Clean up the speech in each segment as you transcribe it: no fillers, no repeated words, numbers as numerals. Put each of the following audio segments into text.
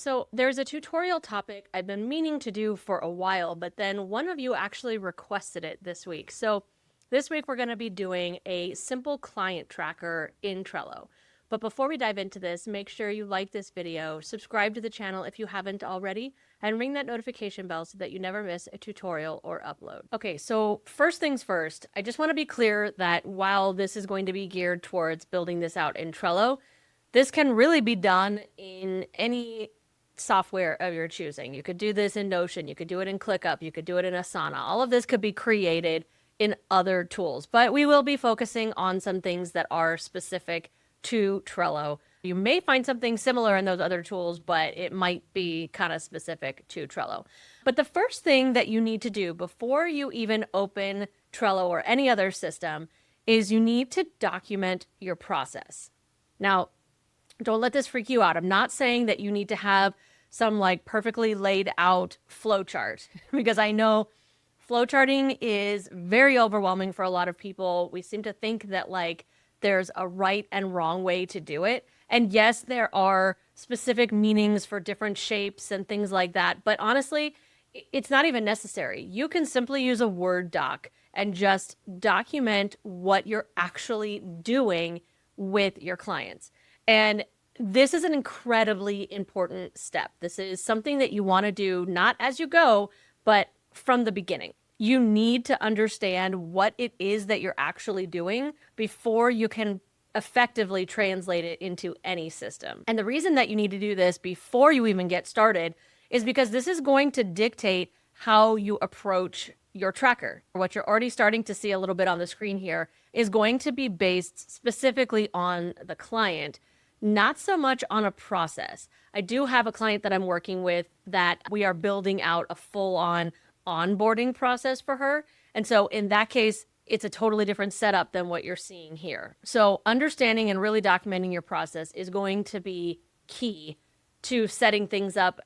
So there's a tutorial topic I've been meaning to do for a while, but then one of you actually requested it this week. So this week we're going to be doing a simple client tracker in Trello. But before we dive into this, make sure you like this video, subscribe to the channel if you haven't already, and ring that notification bell so that you never miss a tutorial or upload. Okay, so first things first, I just want to be clear that while this is going to be geared towards building this out in Trello, this can really be done in any software of your choosing. You could do this in Notion, you could do it in ClickUp, you could do it in Asana. All of this could be created in other tools, but we will be focusing on some things that are specific to Trello. You may find something similar in those other tools, but it might be kind of specific to Trello. But the first thing that you need to do before you even open Trello or any other system is you need to document your process. Now, don't let this freak you out. I'm not saying that you need to have some like perfectly laid out flow chart because I know flow charting is very overwhelming for a lot of people. We seem to think that like there's a right and wrong way to do it. And yes, there are specific meanings for different shapes and things like that. But honestly, it's not even necessary. You can simply use a Word doc and just document what you're actually doing with your clients. And this is an incredibly important step. This is something that you want to do not as you go, but from the beginning. You need to understand what it is that you're actually doing before you can effectively translate it into any system. And the reason that you need to do this before you even get started is because this is going to dictate how you approach your tracker. What you're already starting to see a little bit on the screen here is going to be based specifically on the client, not so much on a process. I do have a client that I'm working with that we are building out a full-on onboarding process for her. And so in that case, it's a totally different setup than what you're seeing here. So understanding and really documenting your process is going to be key to setting things up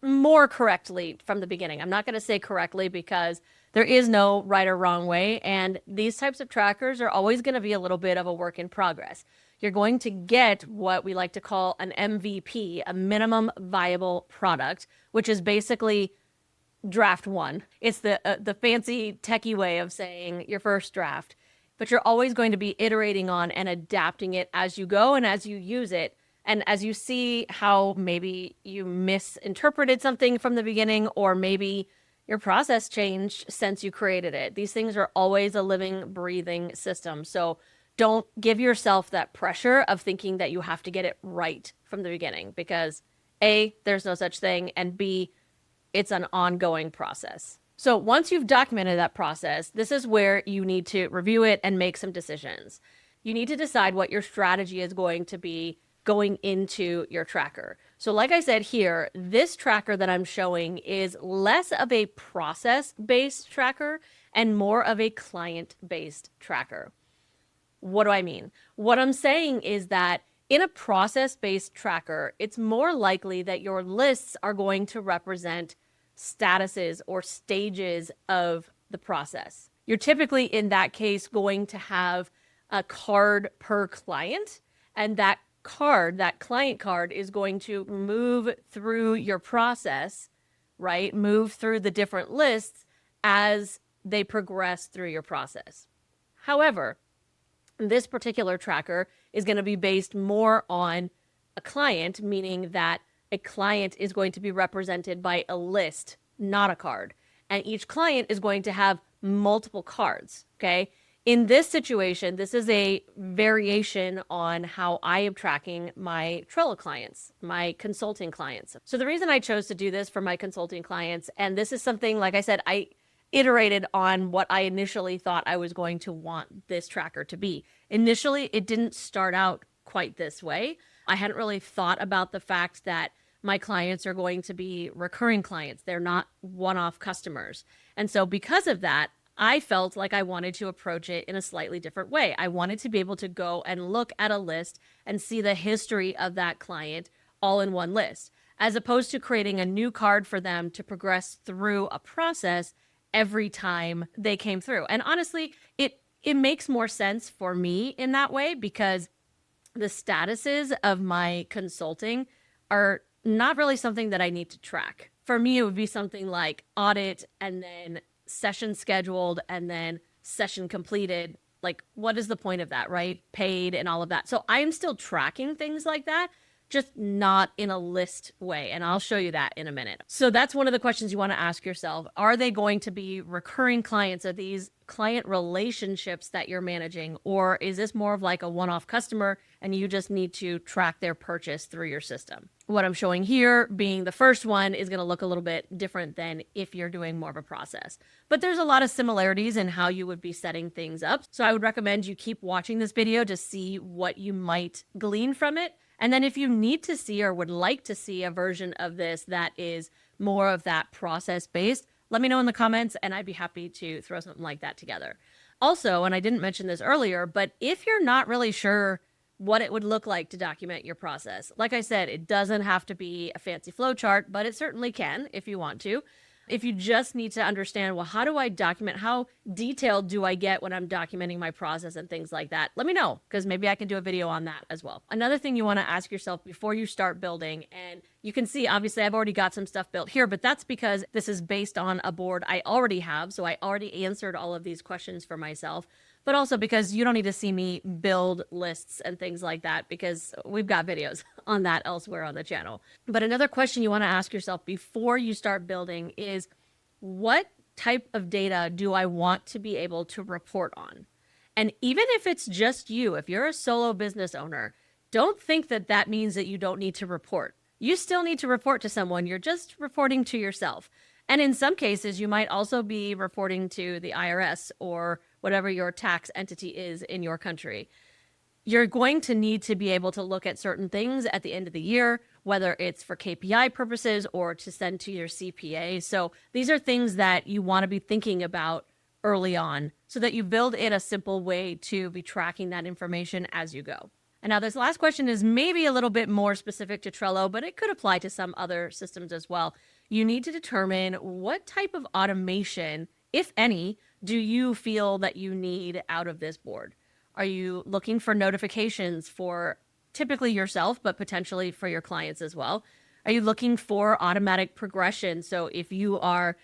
more correctly from the beginning. I'm not going to say correctly because there is no right or wrong way. And these types of trackers are always going to be a little bit of a work in progress. You're going to get what we like to call an MVP, a minimum viable product, which is basically draft one. It's the fancy techie way of saying your first draft, but you're always going to be iterating on and adapting it as you go and as you use it. And as you see how maybe you misinterpreted something from the beginning, or maybe your process changed since you created it. These things are always a living, breathing system. So don't give yourself that pressure of thinking that you have to get it right from the beginning because A, there's no such thing, and B, it's an ongoing process. So once you've documented that process, this is where you need to review it and make some decisions. You need to decide what your strategy is going to be going into your tracker. So like I said here, this tracker that I'm showing is less of a process-based tracker and more of a client-based tracker. What do I mean? What I'm saying is that in a process-based tracker, it's more likely that your lists are going to represent statuses or stages of the process. You're typically, in that case, going to have a card per client, and that card, that client card, is going to move through your process, right? Move through the different lists as they progress through your process. However, this particular tracker is going to be based more on a client, meaning that a client is going to be represented by a list, not a card. And each client is going to have multiple cards, okay? In this situation, this is a variation on how I am tracking my Trello clients, my consulting clients. So the reason I chose to do this for my consulting clients, and this is something, like I said, I iterated on what I initially thought I was going to want this tracker to be. Initially, it didn't start out quite this way. I hadn't really thought about the fact that my clients are going to be recurring clients. They're not one-off customers. And so because of that, I felt like I wanted to approach it in a slightly different way. I wanted to be able to go and look at a list and see the history of that client all in one list, as opposed to creating a new card for them to progress through a process every time they came through. And honestly, it makes more sense for me in that way because the statuses of my consulting are not really something that I need to track. For me, it would be something like audit and then session scheduled and then session completed. Like, what is the point of that, right? Paid and all of that. So I am still tracking things like that, just not in a list way. And I'll show you that in a minute. So that's one of the questions you want to ask yourself. Are they going to be recurring clients? Are these client relationships that you're managing? Or is this more of like a one-off customer and you just need to track their purchase through your system? What I'm showing here being the first one is going to look a little bit different than if you're doing more of a process. But there's a lot of similarities in how you would be setting things up. So I would recommend you keep watching this video to see what you might glean from it. And then if you need to see or would like to see a version of this that is more of that process based, let me know in the comments and I'd be happy to throw something like that together. Also, and I didn't mention this earlier, but if you're not really sure what it would look like to document your process, like I said, it doesn't have to be a fancy flow chart, but it certainly can if you want to. If you just need to understand, well, how do I document? How detailed do I get when I'm documenting my process and things like that? Let me know, because maybe I can do a video on that as well. Another thing you want to ask yourself before you start building, and you can see, obviously, I've already got some stuff built here, but that's because this is based on a board I already have. So I already answered all of these questions for myself, but also because you don't need to see me build lists and things like that, because we've got videos on that elsewhere on the channel. But another question you want to ask yourself before you start building is, what type of data do I want to be able to report on? And even if it's just you, if you're a solo business owner, don't think that that means that you don't need to report. You still need to report to someone. You're just reporting to yourself. And in some cases, you might also be reporting to the IRS or whatever your tax entity is in your country. You're going to need to be able to look at certain things at the end of the year, whether it's for KPI purposes or to send to your CPA. So these are things that you want to be thinking about early on so that you build in a simple way to be tracking that information as you go. And now this last question is maybe a little bit more specific to Trello, but it could apply to some other systems as well. You need to determine what type of automation, if any, do you feel that you need out of this board? Are you looking for notifications for typically yourself, but potentially for your clients as well? Are you looking for automatic progression? So if you are,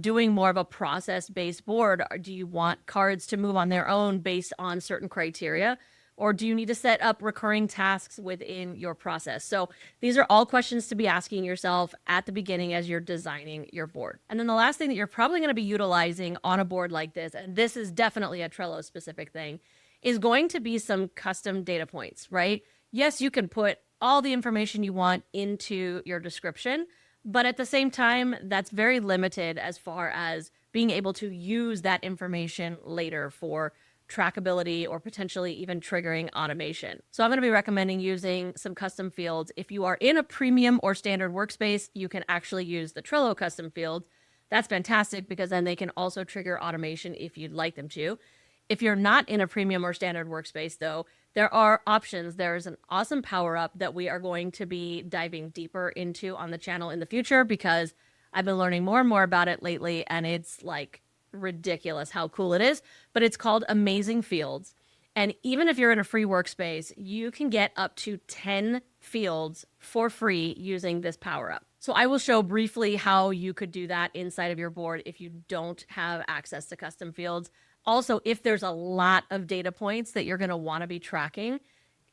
doing more of a process-based board, or do you want cards to move on their own based on certain criteria? Or do you need to set up recurring tasks within your process? So these are all questions to be asking yourself at the beginning as you're designing your board. And then the last thing that you're probably going to be utilizing on a board like this, and this is definitely a Trello specific thing, is going to be some custom data points, right? Yes, you can put all the information you want into your description, but at the same time, that's very limited as far as being able to use that information later for trackability or potentially even triggering automation. So I'm going to be recommending using some custom fields. If you are in a premium or standard workspace, you can actually use the Trello custom fields. That's fantastic because then they can also trigger automation if you'd like them to. If you're not in a premium or standard workspace, though, there are options. There's an awesome power-up that we are going to be diving deeper into on the channel in the future because I've been learning more and more about it lately, and it's like ridiculous how cool it is. But it's called Amazing Fields. And even if you're in a free workspace, you can get up to 10 fields for free using this power-up. So I will show briefly how you could do that inside of your board if you don't have access to custom fields. Also, if there's a lot of data points that you're going to want to be tracking,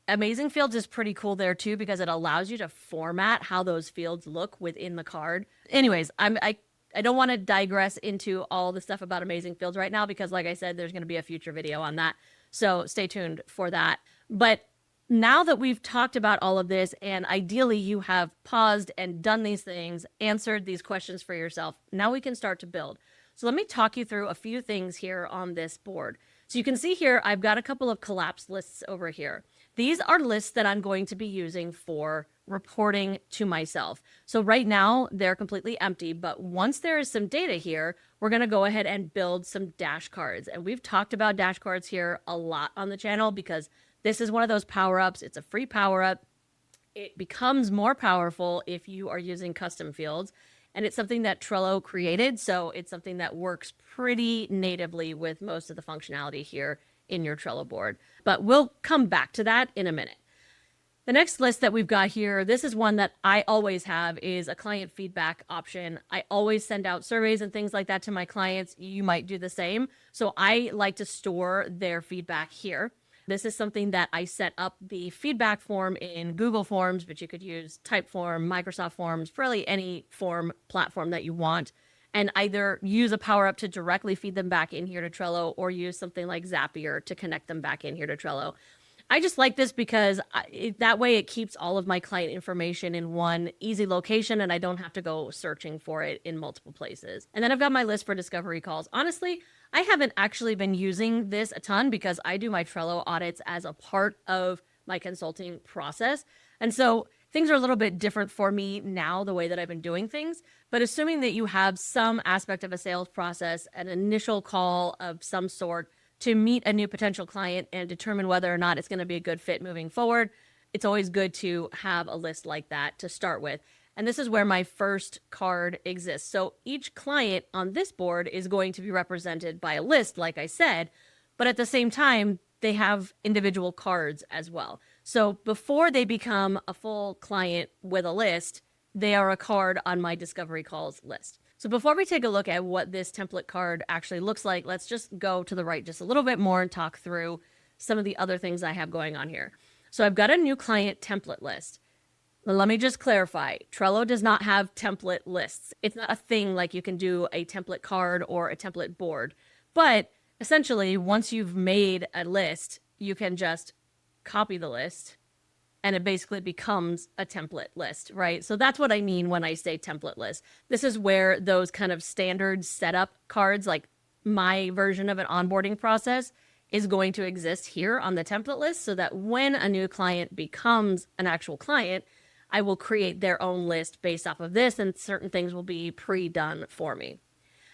Amazing Fields is pretty cool there too because it allows you to format how those fields look within the card. Anyways, I don't want to digress into all the stuff about Amazing Fields right now because, like I said, there's going to be a future video on that. So stay tuned for that. But now that we've talked about all of this and ideally you have paused and done these things, answered these questions for yourself, now we can start to build. So let me talk you through a few things here on this board. So you can see here, I've got a couple of collapsed lists over here. These are lists that I'm going to be using for reporting to myself. So right now they're completely empty, but once there is some data here, we're going to go ahead and build some Dashcards. And we've talked about Dashcards here a lot on the channel because this is one of those power-ups. It's a free power-up. It becomes more powerful if you are using custom fields. And it's something that Trello created, so it's something that works pretty natively with most of the functionality here in your Trello board. But we'll come back to that in a minute. The next list that we've got here, this is one that I always have, is a client feedback option. I always send out surveys and things like that to my clients. You might do the same. So I like to store their feedback here. This is something that I set up the feedback form in Google Forms, but you could use Typeform, Microsoft Forms, really any form platform that you want, and either use a Power Up to directly feed them back in here to Trello or use something like Zapier to connect them back in here to Trello. I just like this because that way it keeps all of my client information in one easy location and I don't have to go searching for it in multiple places. And then I've got my list for discovery calls. Honestly, I haven't actually been using this a ton because I do my Trello audits as a part of my consulting process. And so things are a little bit different for me now, the way that I've been doing things. But assuming that you have some aspect of a sales process, an initial call of some sort, to meet a new potential client and determine whether or not it's going to be a good fit moving forward, it's always good to have a list like that to start with. And this is where my first card exists. So each client on this board is going to be represented by a list, like I said, but at the same time, they have individual cards as well. So before they become a full client with a list, they are a card on my discovery calls list. So before we take a look at what this template card actually looks like, let's just go to the right just a little bit more and talk through some of the other things I have going on here. So I've got a new client template list. Let me just clarify. Trello does not have template lists. It's not a thing like you can do a template card or a template board. But essentially, once you've made a list, you can just copy the list and it basically becomes a template list, right? So that's what I mean when I say template list. This is where those kind of standard setup cards, like my version of an onboarding process, is going to exist here on the template list so that when a new client becomes an actual client, I will create their own list based off of this, and certain things will be pre-done for me.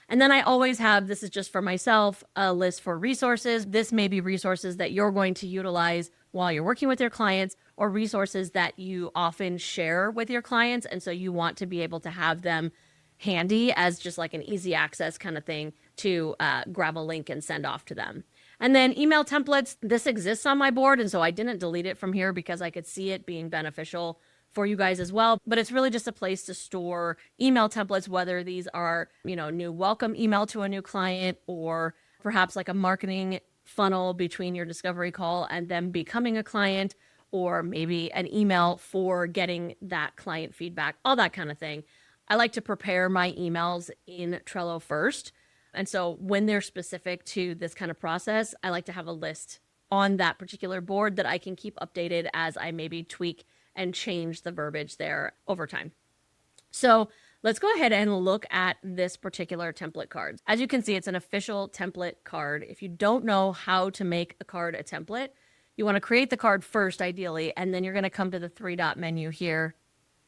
And then I always have, this is just for myself, a list for resources. This may be resources that you're going to utilize while you're working with your clients, or resources that you often share with your clients. And so you want to be able to have them handy as just like an easy access kind of thing to grab a link and send off to them. And then email templates, this exists on my board. And so I didn't delete it from here because I could see it being beneficial for you guys as well. But it's really just a place to store email templates, whether these are, new welcome email to a new client, or perhaps like a marketing funnel between your discovery call and them becoming a client, or maybe an email for getting that client feedback, all that kind of thing. I like to prepare my emails in Trello first. And so when they're specific to this kind of process, I like to have a list on that particular board that I can keep updated as I maybe tweak and change the verbiage there over time. So let's go ahead and look at this particular template card. As you can see, it's an official template card. If you don't know how to make a card a template, you want to create the card first, ideally, and then you're going to come to the 3-dot menu here,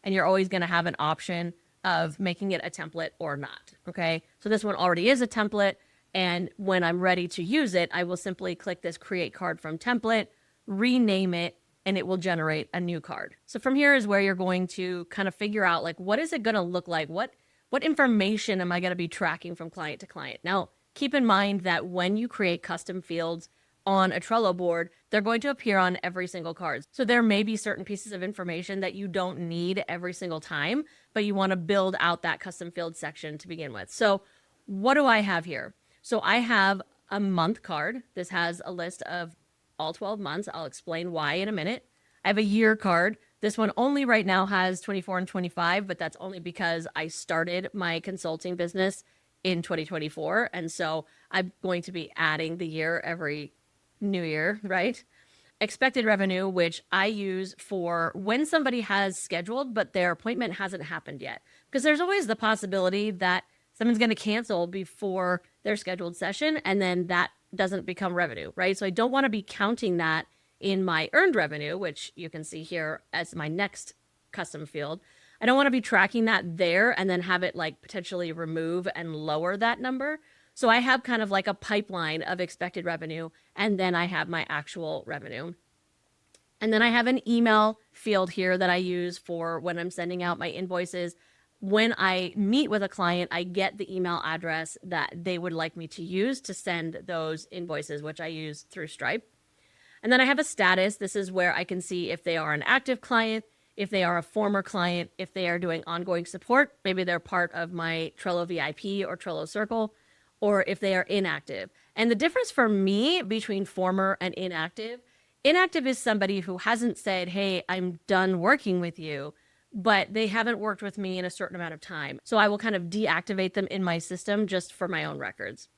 and you're always going to have an option of making it a template or not, okay? So this one already is a template, and when I'm ready to use it, I will simply click this Create Card from Template, rename it, and it will generate a new card. So from here is where you're going to kind of figure out, like, what is it going to look like? What information am I going to be tracking from client to client? Now, keep in mind that when you create custom fields on a Trello board, they're going to appear on every single card. So there may be certain pieces of information that you don't need every single time, but you want to build out that custom field section to begin with. So what do I have here? So I have a month card. This has a list of all 12 months. I'll explain why in a minute. I have a year card. This one only right now has 24 and 25, but that's only because I started my consulting business in 2024. And so I'm going to be adding the year every new year, right? Expected revenue, which I use for when somebody has scheduled, but their appointment hasn't happened yet. Because there's always the possibility that someone's going to cancel before their scheduled session, and then that doesn't become revenue, right? So I don't want to be counting that in my earned revenue, which you can see here as my next custom field. I don't want to be tracking that there and then have it like potentially remove and lower that number. So I have kind of like a pipeline of expected revenue, and then I have my actual revenue. And then I have an email field here that I use for when I'm sending out my invoices. When I meet with a client, I get the email address that they would like me to use to send those invoices, which I use through Stripe. And then I have a status. This is where I can see if they are an active client, if they are a former client, if they are doing ongoing support, maybe they're part of my Trello VIP or Trello Circle, or if they are inactive. And the difference for me between former and inactive, inactive is somebody who hasn't said, hey, I'm done working with you, but they haven't worked with me in a certain amount of time. So I will kind of deactivate them in my system just for my own records.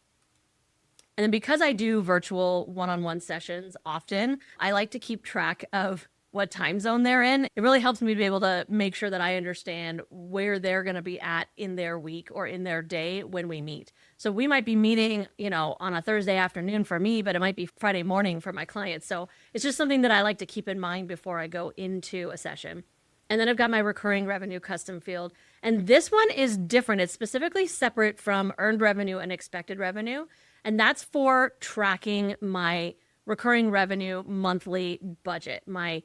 And then because I do virtual one-on-one sessions often, I like to keep track of what time zone they're in. It really helps me to be able to make sure that I understand where they're going to be at in their week or in their day when we meet. So we might be meeting, on a Thursday afternoon for me, but it might be Friday morning for my clients. So it's just something that I like to keep in mind before I go into a session. And then I've got my recurring revenue custom field. And this one is different. It's specifically separate from earned revenue and expected revenue. And that's for tracking my recurring revenue monthly budget, my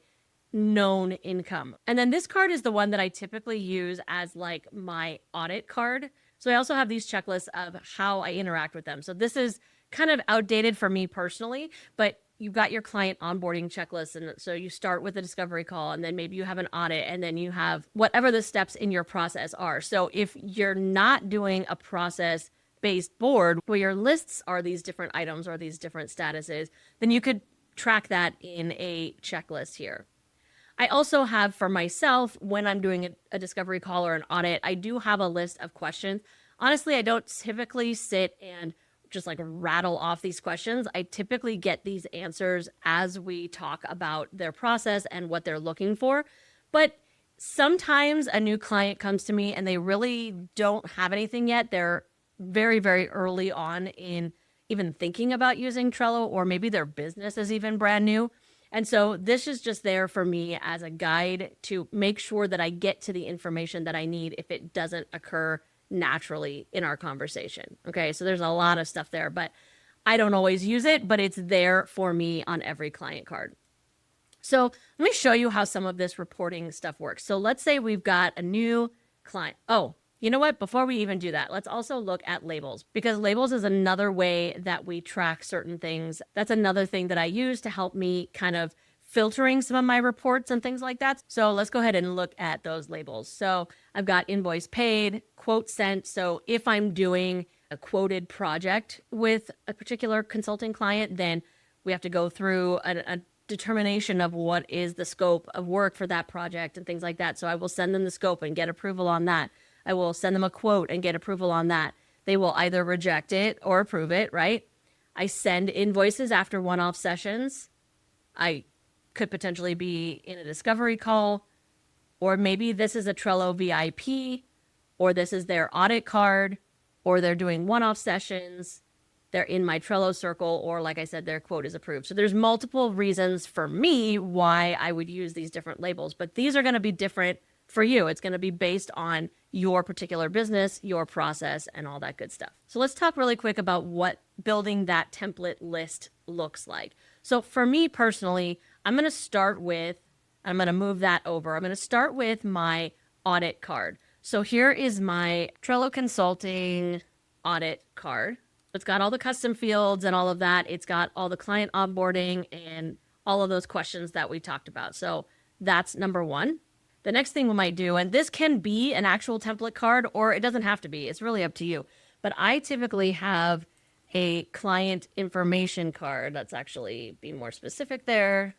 known income. And then this card is the one that I typically use as like my audit card. So I also have these checklists of how I interact with them. So this is kind of outdated for me personally, but you've got your client onboarding checklist. And so you start with a discovery call, and then maybe you have an audit, and then you have whatever the steps in your process are. So if you're not doing a process based board where your lists are these different items or these different statuses, then you could track that in a checklist here. I also have for myself, when I'm doing a discovery call or an audit, I do have a list of questions. Honestly, I don't typically sit and just like rattle off these questions. I typically get these answers as we talk about their process and what they're looking for. But sometimes a new client comes to me and they really don't have anything yet. They're very, very early on in even thinking about using Trello, or maybe their business is even brand new. And so this is just there for me as a guide to make sure that I get to the information that I need if it doesn't occur naturally in our conversation. Okay, so there's a lot of stuff there, but I don't always use it, but it's there for me on every client card. So let me show you how some of this reporting stuff works. So let's say we've got a new client. Oh, you know what? Before we even do that, let's also look at labels, because labels is another way that we track certain things. That's another thing that I use to help me kind of filtering some of my reports and things like that. So let's go ahead and look at those labels. So I've got invoice paid, quote sent. So if I'm doing a quoted project with a particular consulting client, then we have to go through a determination of what is the scope of work for that project and things like that. So I will send them the scope and get approval on that. I will send them a quote and get approval on that. They will either reject it or approve it, right? I send invoices after one-off sessions. I could potentially be in a discovery call, or maybe this is a Trello VIP, or this is their audit card, or they're doing one-off sessions. They're in my Trello circle, or like I said, their quote is approved. So there's multiple reasons for me why I would use these different labels, but these are going to be different for you. It's going to be based on your particular business, your process, and all that good stuff. So let's talk really quick about what building that template list looks like. So for me personally, I'm going to move that over. I'm going to start with my audit card. So here is my Trello Consulting audit card. It's got all the custom fields and all of that. It's got all the client onboarding and all of those questions that we talked about. So that's number one. The next thing we might do, and this can be an actual template card, or it doesn't have to be. It's really up to you. But I typically have a client information card. Let's actually be more specific there.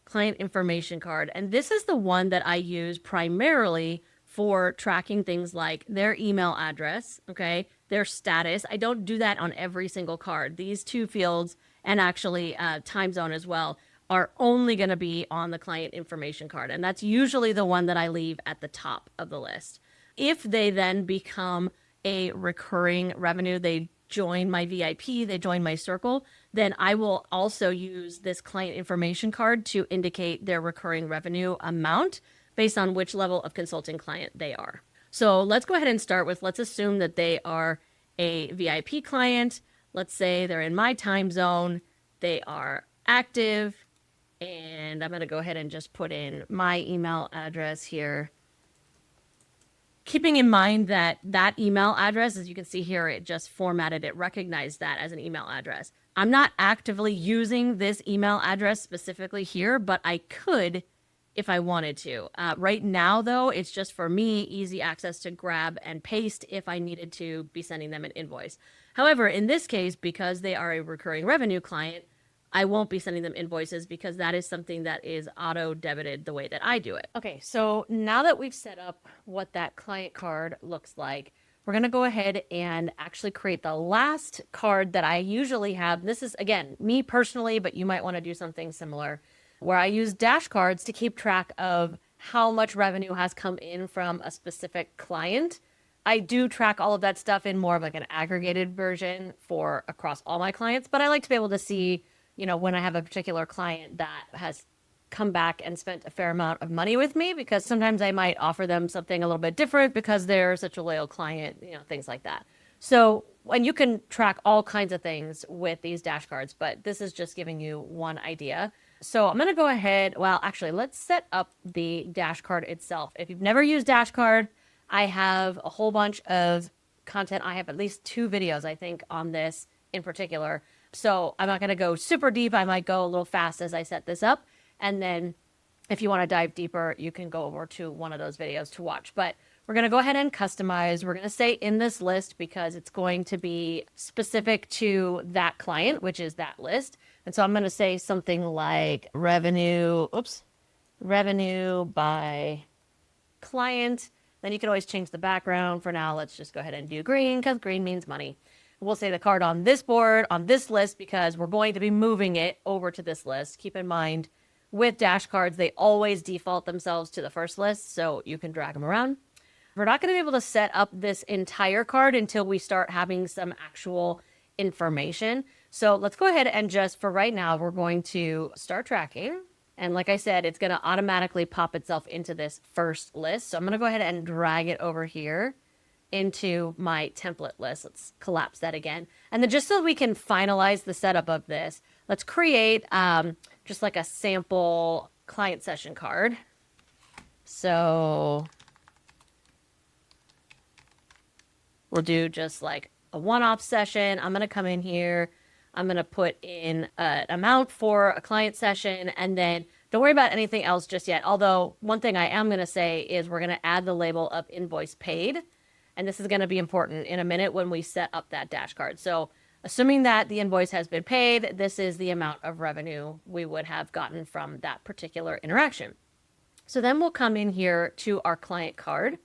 Client information card. And this is the one that I use primarily for tracking things like their email address, okay, their status. I don't do that on every single card. These two fields, and actually time zone as well, are only going to be on the client information card. And that's usually the one that I leave at the top of the list. If they then become a recurring revenue, they join my VIP, they join my circle, then I will also use this client information card to indicate their recurring revenue amount based on which level of consulting client they are. So let's go ahead and start with, let's assume that they are a VIP client. Let's say they're in my time zone, they are active, and I'm going to go ahead and just put in my email address here. keeping in mind that that email address, as you can see here, it just formatted it, recognized that as an email address. I'm not actively using this email address specifically here, but I could if I wanted to. Right now, though, it's just for me, easy access to grab and paste if I needed to be sending them an invoice. However, in this case, because they are a recurring revenue client, I won't be sending them invoices because that is something that is auto debited the way that I do it. Okay, so now that we've set up what that client card looks like, we're going to go ahead and actually create the last card that I usually have. This is, again, me personally, but you might want to do something similar, where I use Dashcards to keep track of how much revenue has come in from a specific client. I do track all of that stuff in more of like an aggregated version for across all my clients, but I like to be able to see, when I have a particular client that has come back and spent a fair amount of money with me, because sometimes I might offer them something a little bit different because they're such a loyal client, things like that. So, and you can track all kinds of things with these Dashcards, but this is just giving you one idea. So I'm going to go ahead. Well, actually, let's set up the Dashcard itself. If you've never used Dashcard, I have a whole bunch of content. I have at least 2 videos, I think, on this in particular. So I'm not going to go super deep. I might go a little fast as I set this up. And then if you want to dive deeper, you can go over to one of those videos to watch. But we're going to go ahead and customize. We're going to say in this list because it's going to be specific to that client, which is that list. And so I'm going to say something like revenue by client. Then you can always change the background. For now, let's just go ahead and do green because green means money. We'll say the card on this board, on this list, because we're going to be moving it over to this list. Keep in mind, with Dashcards, they always default themselves to the first list, so you can drag them around. We're not going to be able to set up this entire card until we start having some actual information. So let's go ahead and just, for right now, we're going to start tracking. And like I said, it's going to automatically pop itself into this first list. So I'm going to go ahead and drag it over here into my template list. Let's collapse that again. And then just so we can finalize the setup of this, let's create just like a sample client session card. So we'll do just like a one-off session. I'm going to come in here. I'm going to put in an amount for a client session, and then don't worry about anything else just yet. Although one thing I am going to say is we're going to add the label of invoice paid. And this is going to be important in a minute when we set up that Dashcard. So assuming that the invoice has been paid, this is the amount of revenue we would have gotten from that particular interaction. So then we'll come in here to our client card.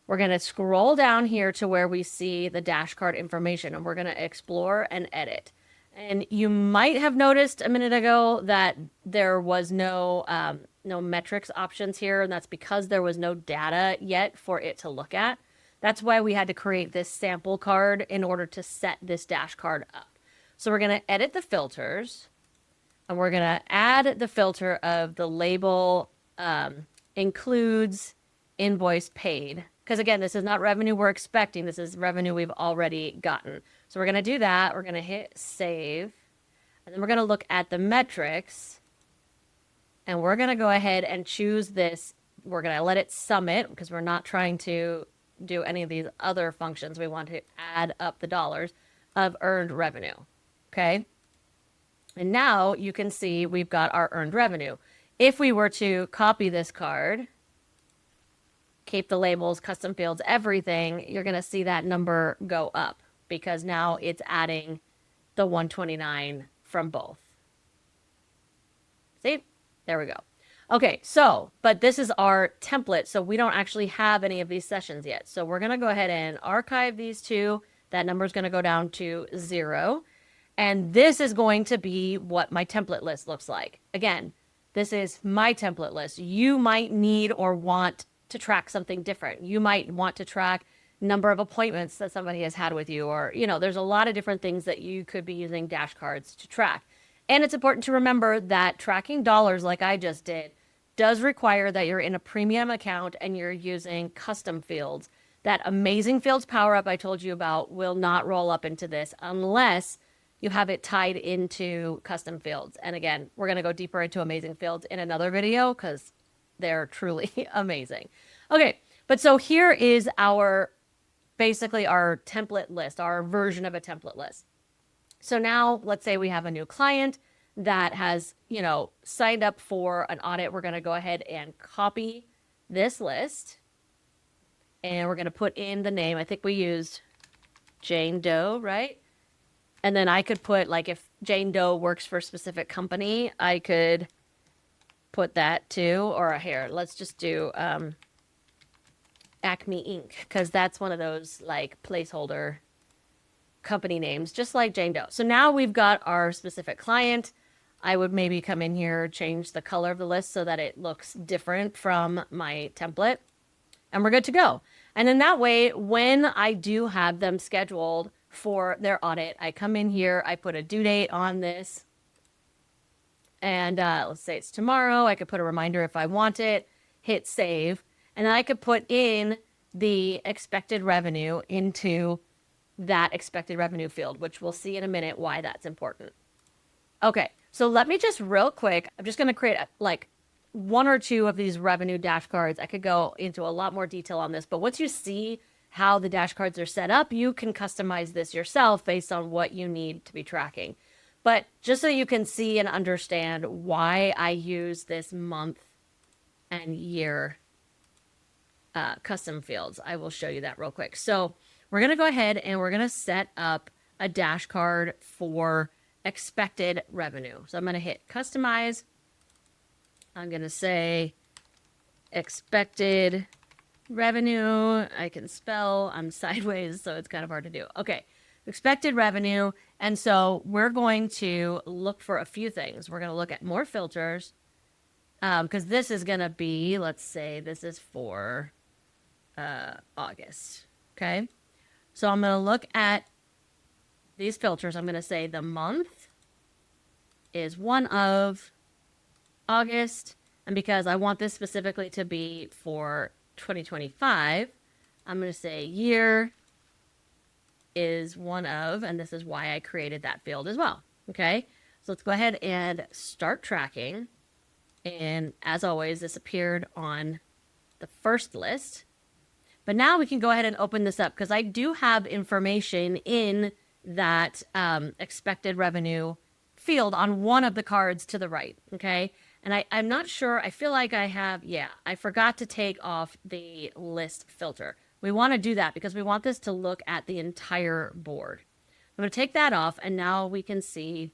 We're going to scroll down here to where we see the Dashcard information, and we're going to explore and edit. And you might have noticed a minute ago that there was no metrics options here, and that's because there was no data yet for it to look at. That's why we had to create this sample card in order to set this Dashcard up. So we're going to edit the filters, and we're going to add the filter of the label includes invoice paid. Because again, this is not revenue we're expecting. This is revenue we've already gotten. So we're going to do that. We're going to hit save. And then we're going to look at the metrics. And we're going to go ahead and choose this. We're going to let it sum it because we're not trying to do any of these other functions. We want to add up the dollars of earned revenue. Okay. And now you can see we've got our earned revenue. If we were to copy this card, keep the labels, custom fields, everything, you're going to see that number go up because now it's adding the 129 from both. See? There we go. Okay, so, but this is our template, so we don't actually have any of these sessions yet. So we're going to go ahead and archive these 2. That number is going to go down to 0. And this is going to be what my template list looks like. Again, this is my template list. You might need or want to track something different. You might want to track number of appointments that somebody has had with you, or, there's a lot of different things that you could be using Dashcards to track. And it's important to remember that tracking dollars like I just did does require that you're in a premium account and you're using custom fields. That amazing fields power up I told you about will not roll up into this unless you have it tied into custom fields. And again, we're going to go deeper into amazing fields in another video because they're truly amazing. Okay, But so here is basically our template list, our version of a template list. So now let's say we have a new client that has, signed up for an audit. We're going to go ahead and copy this list and we're going to put in the name. I think we used Jane Doe, right? And then I could put, like, if Jane Doe works for a specific company, I could put that too. Or here, let's just do Acme Inc. because that's one of those like placeholder company names, just like Jane Doe. So now we've got our specific client. I would maybe come in here, change the color of the list so that it looks different from my template, and we're good to go. And then that way, when I do have them scheduled for their audit, I come in here, I put a due date on this, and let's say it's tomorrow. I could put a reminder if I want it, hit save, and then I could put in the expected revenue into that expected revenue field, which we'll see in a minute why that's important. Okay, so let me just real quick, I'm just going to create like one or two of these revenue dashcards. I could go into a lot more detail on this, but once you see how the dashcards are set up, you can customize this yourself based on what you need to be tracking. But just so you can see and understand why I use this month and year custom fields, I will show you that real quick. So we're going to go ahead and we're going to set up a dashcard for expected revenue. So I'm going to hit customize. I'm going to say expected revenue. I can spell, I'm sideways, so it's kind of hard to do. Okay, expected revenue. And so we're going to look for a few things. We're going to look at more filters because this is going to be, let's say this is for August. Okay. So I'm going to look at these filters. I'm going to say the month is 1 of August. And because I want this specifically to be for 2025, I'm going to say year is 1 of, and this is why I created that field as well. Okay. So let's go ahead and start tracking. And as always, this appeared on the first list. But now we can go ahead and open this up because I do have information in that expected revenue field on one of the cards to the right, okay? And I'm not sure, I feel like I forgot to take off the list filter. We want to do that because we want this to look at the entire board. I'm going to take that off, and now we can see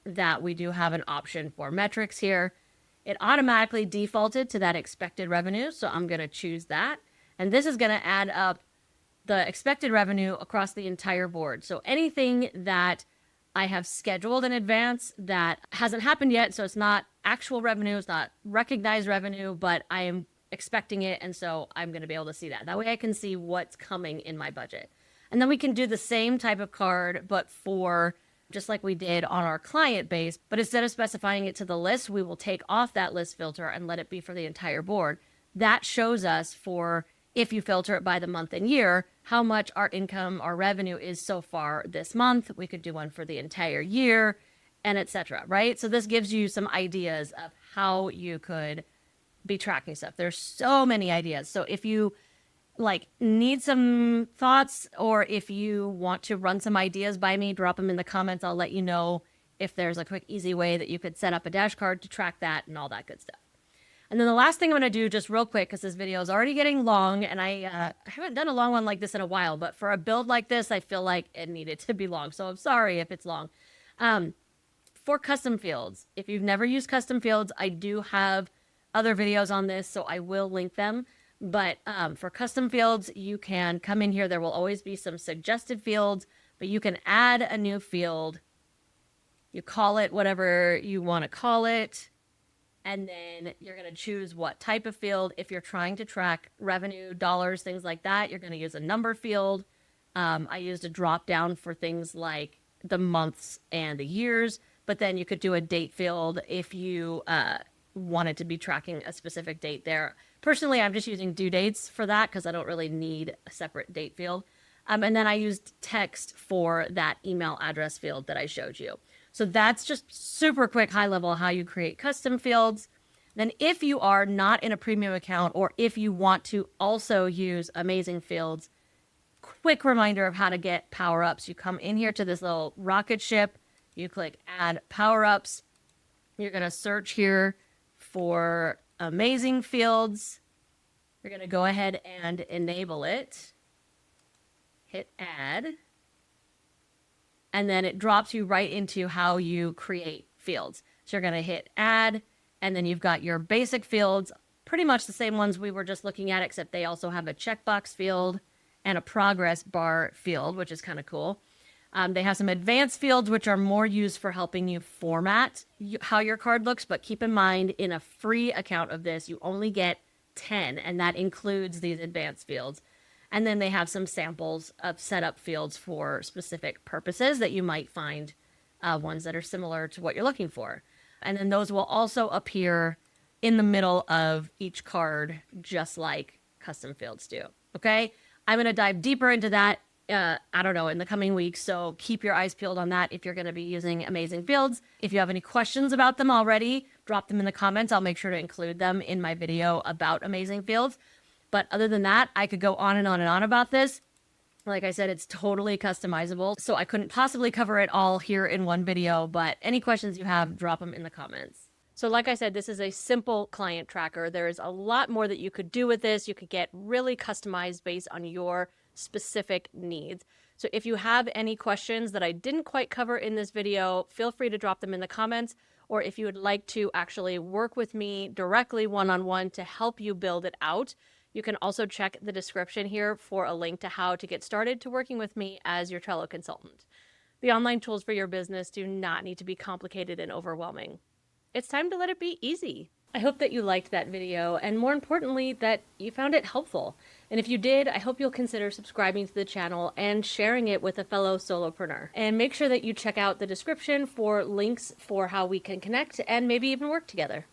that we do have an option for metrics here. It automatically defaulted to that expected revenue, so I'm going to choose that. And this is going to add up the expected revenue across the entire board. So anything that I have scheduled in advance that hasn't happened yet, so it's not actual revenue, it's not recognized revenue, but I am expecting it, and so I'm going to be able to see that. That way I can see what's coming in my budget. And then we can do the same type of card, but for just like we did on our client base, but instead of specifying it to the list, we will take off that list filter and let it be for the entire board. That shows us for, if you filter it by the month and year, how much our income, our revenue is so far this month. We could do one for the entire year, and etc. Right? So this gives you some ideas of how you could be tracking stuff. There's so many ideas. So if you need some thoughts, or if you want to run some ideas by me, drop them in the comments. I'll let you know if there's a quick, easy way that you could set up a dashcard to track that and all that good stuff. And then the last thing I'm going to do just real quick, because this video is already getting long, and I haven't done a long one like this in a while, but for a build like this, I feel like it needed to be long. So I'm sorry if it's long. For custom fields, if you've never used custom fields, I do have other videos on this, so I will link them. But for custom fields, you can come in here. There will always be some suggested fields, but you can add a new field. You call it whatever you want to call it. And then you're going to choose what type of field. If you're trying to track revenue, dollars, things like that, you're going to use a number field. I used a drop down for things like the months and the years, but then you could do a date field if you wanted to be tracking a specific date there. Personally, I'm just using due dates for that because I don't really need a separate date field. And then I used text for that email address field that I showed you. So that's just super quick, high level, how you create custom fields. Then if you are not in a premium account, or if you want to also use Amazing Fields, quick reminder of how to get power-ups. You come in here to this little rocket ship, you click add power-ups. You're going to search here for Amazing Fields. You're going to go ahead and enable it. Hit add. And then it drops you right into how you create fields. So you're going to hit add, and then you've got your basic fields, pretty much the same ones we were just looking at, except they also have a checkbox field and a progress bar field, which is kind of cool. They have some advanced fields, which are more used for helping you format how your card looks. But keep in mind, in a free account of this, you only get 10, and that includes these advanced fields. And then they have some samples of setup fields for specific purposes that you might find ones that are similar to what you're looking for. And then those will also appear in the middle of each card, just like custom fields do. Okay, I'm going to dive deeper into that, I don't know, in the coming weeks. So keep your eyes peeled on that if you're going to be using Amazing Fields. If you have any questions about them already, drop them in the comments. I'll make sure to include them in my video about Amazing Fields. But other than that, I could go on and on and on about this. Like I said, it's totally customizable, so I couldn't possibly cover it all here in one video, but any questions you have, drop them in the comments. So like I said, this is a simple client tracker. There is a lot more that you could do with this. You could get really customized based on your specific needs. So if you have any questions that I didn't quite cover in this video, feel free to drop them in the comments. Or if you would like to actually work with me directly one-on-one to help you build it out, you can also check the description here for a link to how to get started to working with me as your Trello consultant. The online tools for your business do not need to be complicated and overwhelming. It's time to let it be easy. I hope that you liked that video, and more importantly, that you found it helpful. And if you did, I hope you'll consider subscribing to the channel and sharing it with a fellow solopreneur. And make sure that you check out the description for links for how we can connect and maybe even work together.